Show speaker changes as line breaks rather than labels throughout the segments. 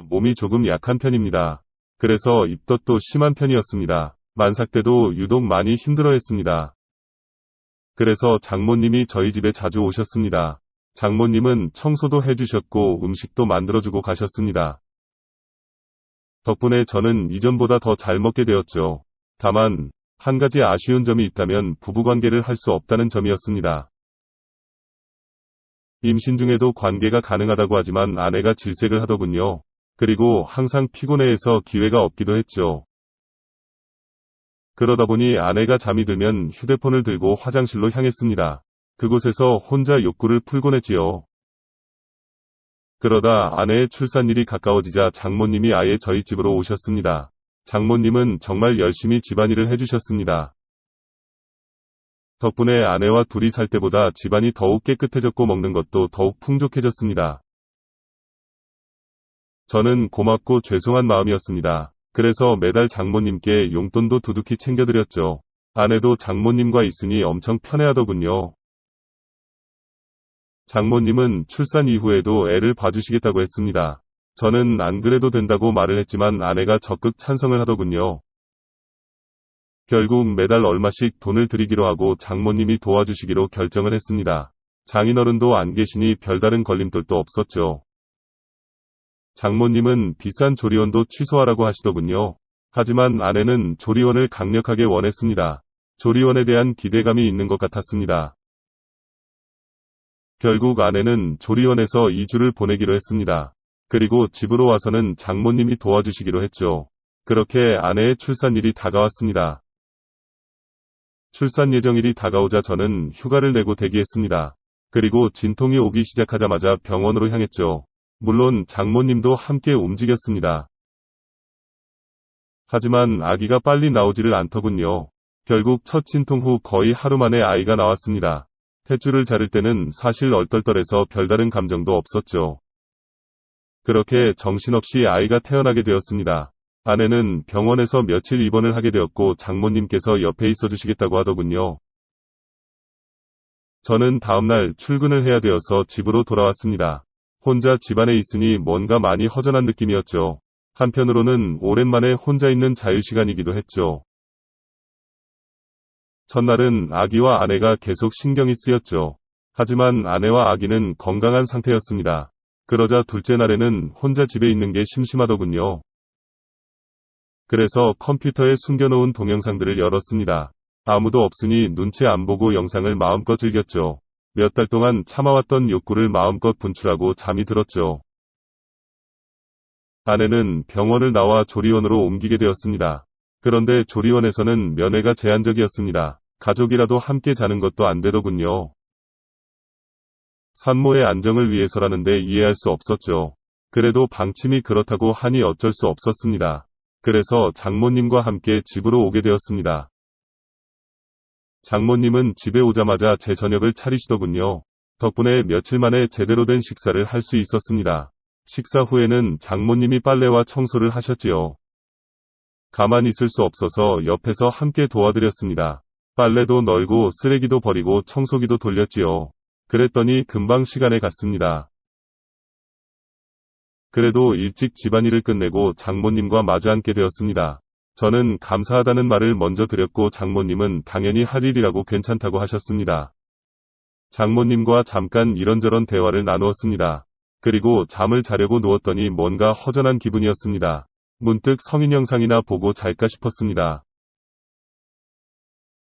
몸이 조금 약한 편입니다. 그래서 입덧도 심한 편이었습니다. 만삭 때도 유독 많이 힘들어했습니다. 그래서 장모님이 저희 집에 자주 오셨습니다. 장모님은 청소도 해주셨고 음식도 만들어주고 가셨습니다. 덕분에 저는 이전보다 더 잘 먹게 되었죠. 다만 한 가지 아쉬운 점이 있다면 부부관계를 할 수 없다는 점이었습니다. 임신 중에도 관계가 가능하다고 하지만 아내가 질색을 하더군요. 그리고 항상 피곤해해서 기회가 없기도 했죠. 그러다 보니 아내가 잠이 들면 휴대폰을 들고 화장실로 향했습니다. 그곳에서 혼자 욕구를 풀곤 했지요. 그러다 아내의 출산일이 가까워지자 장모님이 아예 저희 집으로 오셨습니다. 장모님은 정말 열심히 집안일을 해주셨습니다. 덕분에 아내와 둘이 살 때보다 집안이 더욱 깨끗해졌고 먹는 것도 더욱 풍족해졌습니다. 저는 고맙고 죄송한 마음이었습니다. 그래서 매달 장모님께 용돈도 두둑히 챙겨드렸죠. 아내도 장모님과 있으니 엄청 편해하더군요. 장모님은 출산 이후에도 애를 봐주시겠다고 했습니다. 저는 안 그래도 된다고 말을 했지만 아내가 적극 찬성을 하더군요. 결국 매달 얼마씩 돈을 드리기로 하고 장모님이 도와주시기로 결정을 했습니다. 장인어른도 안 계시니 별다른 걸림돌도 없었죠. 장모님은 비싼 조리원도 취소하라고 하시더군요. 하지만 아내는 조리원을 강력하게 원했습니다. 조리원에 대한 기대감이 있는 것 같았습니다. 결국 아내는 조리원에서 2주를 보내기로 했습니다. 그리고 집으로 와서는 장모님이 도와주시기로 했죠. 그렇게 아내의 출산일이 다가왔습니다. 출산 예정일이 다가오자 저는 휴가를 내고 대기했습니다. 그리고 진통이 오기 시작하자마자 병원으로 향했죠. 물론 장모님도 함께 움직였습니다. 하지만 아기가 빨리 나오지를 않더군요. 결국 첫 진통 후 거의 하루 만에 아이가 나왔습니다. 탯줄을 자를 때는 사실 얼떨떨해서 별다른 감정도 없었죠. 그렇게 정신없이 아이가 태어나게 되었습니다. 아내는 병원에서 며칠 입원을 하게 되었고 장모님께서 옆에 있어주시겠다고 하더군요. 저는 다음날 출근을 해야 되어서 집으로 돌아왔습니다. 혼자 집안에 있으니 뭔가 많이 허전한 느낌이었죠. 한편으로는 오랜만에 혼자 있는 자유시간이기도 했죠. 첫날은 아기와 아내가 계속 신경이 쓰였죠. 하지만 아내와 아기는 건강한 상태였습니다. 그러자 둘째 날에는 혼자 집에 있는 게 심심하더군요. 그래서 컴퓨터에 숨겨놓은 동영상들을 열었습니다. 아무도 없으니 눈치 안 보고 영상을 마음껏 즐겼죠. 몇 달 동안 참아왔던 욕구를 마음껏 분출하고 잠이 들었죠. 아내는 병원을 나와 조리원으로 옮기게 되었습니다. 그런데 조리원에서는 면회가 제한적이었습니다. 가족이라도 함께 자는 것도 안 되더군요. 산모의 안정을 위해서라는데 이해할 수 없었죠. 그래도 방침이 그렇다고 하니 어쩔 수 없었습니다. 그래서 장모님과 함께 집으로 오게 되었습니다. 장모님은 집에 오자마자 제 저녁을 차리시더군요. 덕분에 며칠 만에 제대로 된 식사를 할 수 있었습니다. 식사 후에는 장모님이 빨래와 청소를 하셨지요. 가만히 있을 수 없어서 옆에서 함께 도와드렸습니다. 빨래도 널고 쓰레기도 버리고 청소기도 돌렸지요. 그랬더니 금방 시간에 갔습니다. 그래도 일찍 집안일을 끝내고 장모님과 마주 앉게 되었습니다. 저는 감사하다는 말을 먼저 드렸고 장모님은 당연히 할 일이라고 괜찮다고 하셨습니다. 장모님과 잠깐 이런저런 대화를 나누었습니다. 그리고 잠을 자려고 누웠더니 뭔가 허전한 기분이었습니다. 문득 성인 영상이나 보고 잘까 싶었습니다.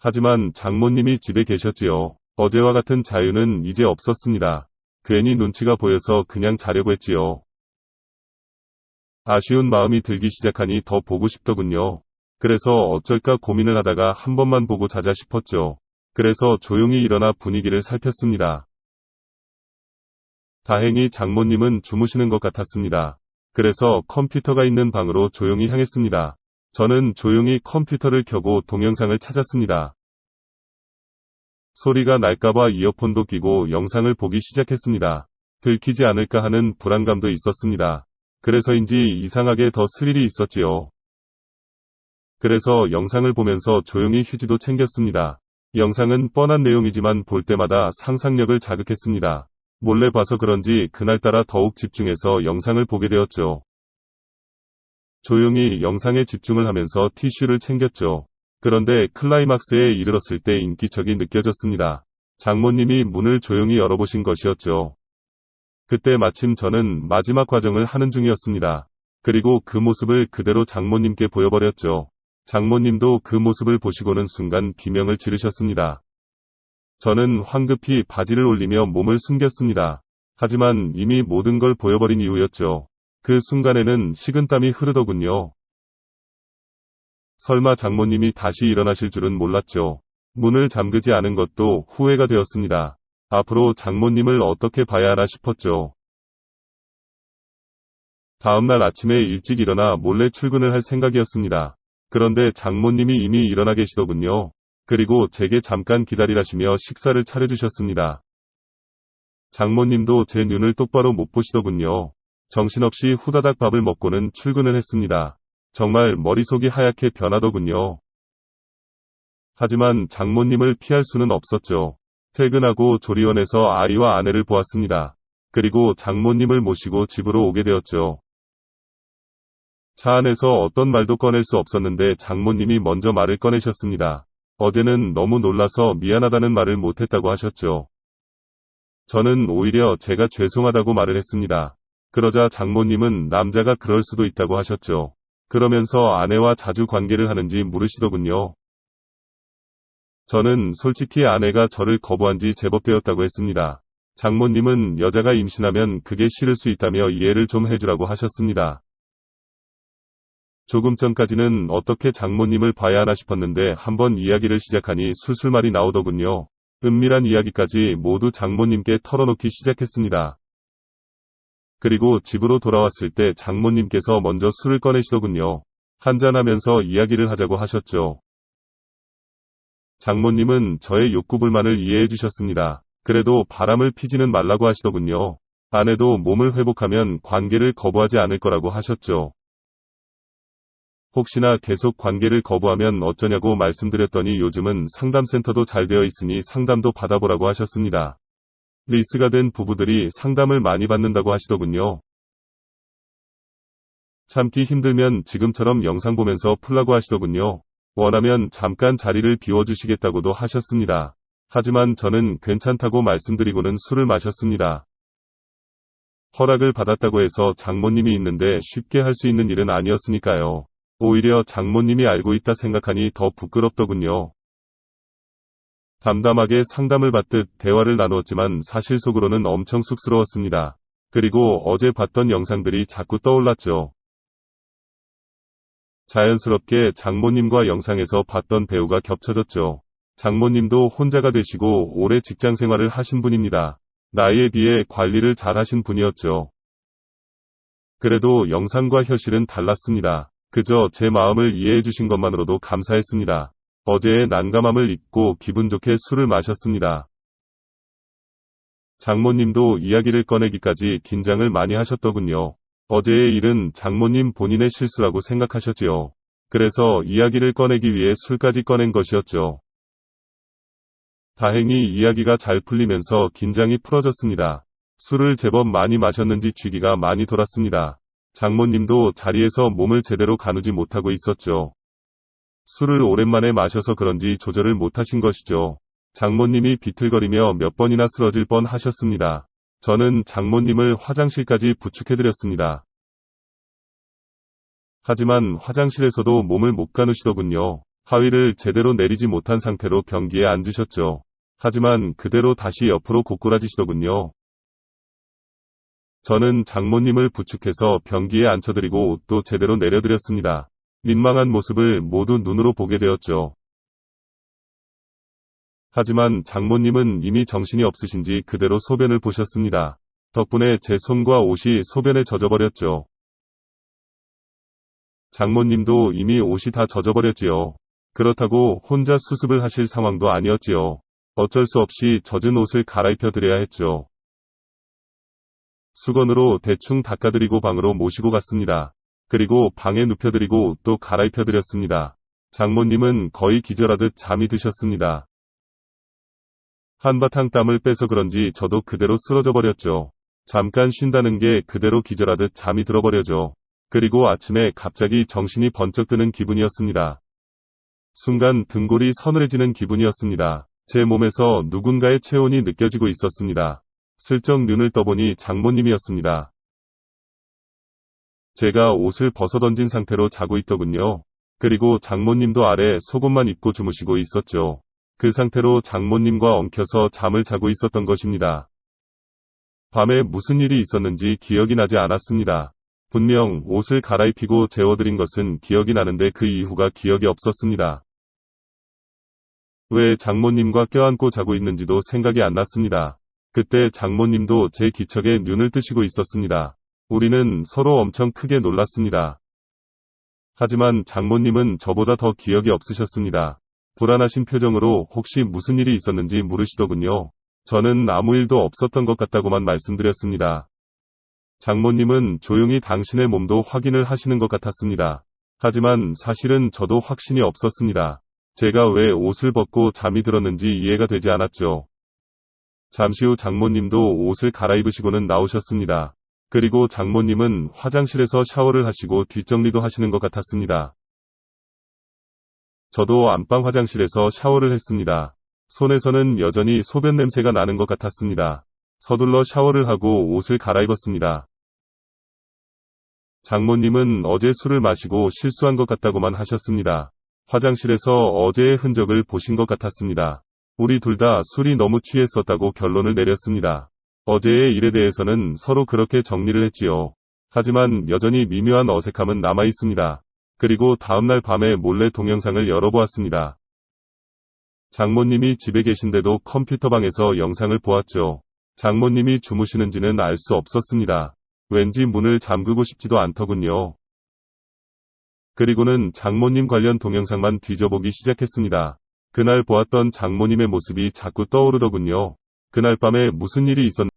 하지만 장모님이 집에 계셨지요. 어제와 같은 자유는 이제 없었습니다. 괜히 눈치가 보여서 그냥 자려고 했지요. 아쉬운 마음이 들기 시작하니 더 보고 싶더군요. 그래서 어쩔까 고민을 하다가 한 번만 보고 자자 싶었죠. 그래서 조용히 일어나 분위기를 살폈습니다. 다행히 장모님은 주무시는 것 같았습니다. 그래서 컴퓨터가 있는 방으로 조용히 향했습니다. 저는 조용히 컴퓨터를 켜고 동영상을 찾았습니다. 소리가 날까봐 이어폰도 끼고 영상을 보기 시작했습니다. 들키지 않을까 하는 불안감도 있었습니다. 그래서인지 이상하게 더 스릴이 있었지요. 그래서 영상을 보면서 조용히 휴지도 챙겼습니다. 영상은 뻔한 내용이지만 볼 때마다 상상력을 자극했습니다. 몰래 봐서 그런지 그날따라 더욱 집중해서 영상을 보게 되었죠. 조용히 영상에 집중을 하면서 티슈를 챙겼죠. 그런데 클라이막스에 이르렀을 때 인기척이 느껴졌습니다. 장모님이 문을 조용히 열어보신 것이었죠. 그때 마침 저는 마지막 과정을 하는 중이었습니다. 그리고 그 모습을 그대로 장모님께 보여버렸죠. 장모님도 그 모습을 보시고는 순간 비명을 지르셨습니다. 저는 황급히 바지를 올리며 몸을 숨겼습니다. 하지만 이미 모든 걸 보여버린 이유였죠. 그 순간에는 식은땀이 흐르더군요. 설마 장모님이 다시 일어나실 줄은 몰랐죠. 문을 잠그지 않은 것도 후회가 되었습니다. 앞으로 장모님을 어떻게 봐야 하나 싶었죠. 다음날 아침에 일찍 일어나 몰래 출근을 할 생각이었습니다. 그런데 장모님이 이미 일어나 계시더군요. 그리고 제게 잠깐 기다리라시며 식사를 차려주셨습니다. 장모님도 제 눈을 똑바로 못 보시더군요. 정신없이 후다닥 밥을 먹고는 출근을 했습니다. 정말 머릿속이 하얗게 변하더군요. 하지만 장모님을 피할 수는 없었죠. 퇴근하고 조리원에서 아이와 아내를 보았습니다. 그리고 장모님을 모시고 집으로 오게 되었죠. 차 안에서 어떤 말도 꺼낼 수 없었는데 장모님이 먼저 말을 꺼내셨습니다. 어제는 너무 놀라서 미안하다는 말을 못했다고 하셨죠. 저는 오히려 제가 죄송하다고 말을 했습니다. 그러자 장모님은 남자가 그럴 수도 있다고 하셨죠. 그러면서 아내와 자주 관계를 하는지 물으시더군요. 저는 솔직히 아내가 저를 거부한 지 제법 되었다고 했습니다. 장모님은 여자가 임신하면 그게 싫을 수 있다며 이해를 좀 해주라고 하셨습니다. 조금 전까지는 어떻게 장모님을 봐야 하나 싶었는데 한번 이야기를 시작하니 술술 말이 나오더군요. 은밀한 이야기까지 모두 장모님께 털어놓기 시작했습니다. 그리고 집으로 돌아왔을 때 장모님께서 먼저 술을 꺼내시더군요. 한잔하면서 이야기를 하자고 하셨죠. 장모님은 저의 욕구불만을 이해해 주셨습니다. 그래도 바람을 피지는 말라고 하시더군요. 아내도 몸을 회복하면 관계를 거부하지 않을 거라고 하셨죠. 혹시나 계속 관계를 거부하면 어쩌냐고 말씀드렸더니 요즘은 상담센터도 잘 되어 있으니 상담도 받아보라고 하셨습니다. 리스가 된 부부들이 상담을 많이 받는다고 하시더군요. 참기 힘들면 지금처럼 영상 보면서 풀라고 하시더군요. 원하면 잠깐 자리를 비워주시겠다고도 하셨습니다. 하지만 저는 괜찮다고 말씀드리고는 술을 마셨습니다. 허락을 받았다고 해서 장모님이 있는데 쉽게 할 수 있는 일은 아니었으니까요. 오히려 장모님이 알고 있다 생각하니 더 부끄럽더군요. 담담하게 상담을 받듯 대화를 나누었지만 사실 속으로는 엄청 쑥스러웠습니다. 그리고 어제 봤던 영상들이 자꾸 떠올랐죠. 자연스럽게 장모님과 영상에서 봤던 배우가 겹쳐졌죠. 장모님도 혼자가 되시고 오래 직장 생활을 하신 분입니다. 나이에 비해 관리를 잘 하신 분이었죠. 그래도 영상과 현실은 달랐습니다. 그저 제 마음을 이해해 주신 것만으로도 감사했습니다. 어제의 난감함을 잊고 기분 좋게 술을 마셨습니다. 장모님도 이야기를 꺼내기까지 긴장을 많이 하셨더군요. 어제의 일은 장모님 본인의 실수라고 생각하셨지요. 그래서 이야기를 꺼내기 위해 술까지 꺼낸 것이었죠. 다행히 이야기가 잘 풀리면서 긴장이 풀어졌습니다. 술을 제법 많이 마셨는지 쥐기가 많이 돌았습니다. 장모님도 자리에서 몸을 제대로 가누지 못하고 있었죠. 술을 오랜만에 마셔서 그런지 조절을 못하신 것이죠. 장모님이 비틀거리며 몇 번이나 쓰러질 뻔 하셨습니다. 저는 장모님을 화장실까지 부축해드렸습니다. 하지만 화장실에서도 몸을 못 가누시더군요. 하위를 제대로 내리지 못한 상태로 변기에 앉으셨죠. 하지만 그대로 다시 옆으로 고꾸라지시더군요. 저는 장모님을 부축해서 변기에 앉혀드리고 옷도 제대로 내려드렸습니다. 민망한 모습을 모두 눈으로 보게 되었죠. 하지만 장모님은 이미 정신이 없으신지 그대로 소변을 보셨습니다. 덕분에 제 손과 옷이 소변에 젖어버렸죠. 장모님도 이미 옷이 다 젖어버렸지요. 그렇다고 혼자 수습을 하실 상황도 아니었지요. 어쩔 수 없이 젖은 옷을 갈아입혀 드려야 했죠. 수건으로 대충 닦아드리고 방으로 모시고 갔습니다. 그리고 방에 눕혀드리고 옷도 갈아입혀드렸습니다. 장모님은 거의 기절하듯 잠이 드셨습니다. 한바탕 땀을 빼서 그런지 저도 그대로 쓰러져 버렸죠. 잠깐 쉰다는 게 그대로 기절하듯 잠이 들어버려죠. 그리고 아침에 갑자기 정신이 번쩍 드는 기분이었습니다. 순간 등골이 서늘해지는 기분이었습니다. 제 몸에서 누군가의 체온이 느껴지고 있었습니다. 슬쩍 눈을 떠보니 장모님이었습니다. 제가 옷을 벗어던진 상태로 자고 있더군요. 그리고 장모님도 아래 속옷만 입고 주무시고 있었죠. 그 상태로 장모님과 엉켜서 잠을 자고 있었던 것입니다. 밤에 무슨 일이 있었는지 기억이 나지 않았습니다. 분명 옷을 갈아입히고 재워드린 것은 기억이 나는데 그 이후가 기억이 없었습니다. 왜 장모님과 껴안고 자고 있는지도 생각이 안 났습니다. 그때 장모님도 제 기척에 눈을 뜨시고 있었습니다. 우리는 서로 엄청 크게 놀랐습니다. 하지만 장모님은 저보다 더 기억이 없으셨습니다. 불안하신 표정으로 혹시 무슨 일이 있었는지 물으시더군요. 저는 아무 일도 없었던 것 같다고만 말씀드렸습니다. 장모님은 조용히 당신의 몸도 확인을 하시는 것 같았습니다. 하지만 사실은 저도 확신이 없었습니다. 제가 왜 옷을 벗고 잠이 들었는지 이해가 되지 않았죠. 잠시 후 장모님도 옷을 갈아입으시고는 나오셨습니다. 그리고 장모님은 화장실에서 샤워를 하시고 뒷정리도 하시는 것 같았습니다. 저도 안방 화장실에서 샤워를 했습니다. 손에서는 여전히 소변 냄새가 나는 것 같았습니다. 서둘러 샤워를 하고 옷을 갈아입었습니다. 장모님은 어제 술을 마시고 실수한 것 같다고만 하셨습니다. 화장실에서 어제의 흔적을 보신 것 같았습니다. 우리 둘 다 술이 너무 취했었다고 결론을 내렸습니다. 어제의 일에 대해서는 서로 그렇게 정리를 했지요. 하지만 여전히 미묘한 어색함은 남아 있습니다. 그리고 다음날 밤에 몰래 동영상을 열어보았습니다. 장모님이 집에 계신데도 컴퓨터방에서 영상을 보았죠. 장모님이 주무시는지는 알 수 없었습니다. 왠지 문을 잠그고 싶지도 않더군요. 그리고는 장모님 관련 동영상만 뒤져보기 시작했습니다. 그날 보았던 장모님의 모습이 자꾸 떠오르더군요. 그날 밤에 무슨 일이 있었는지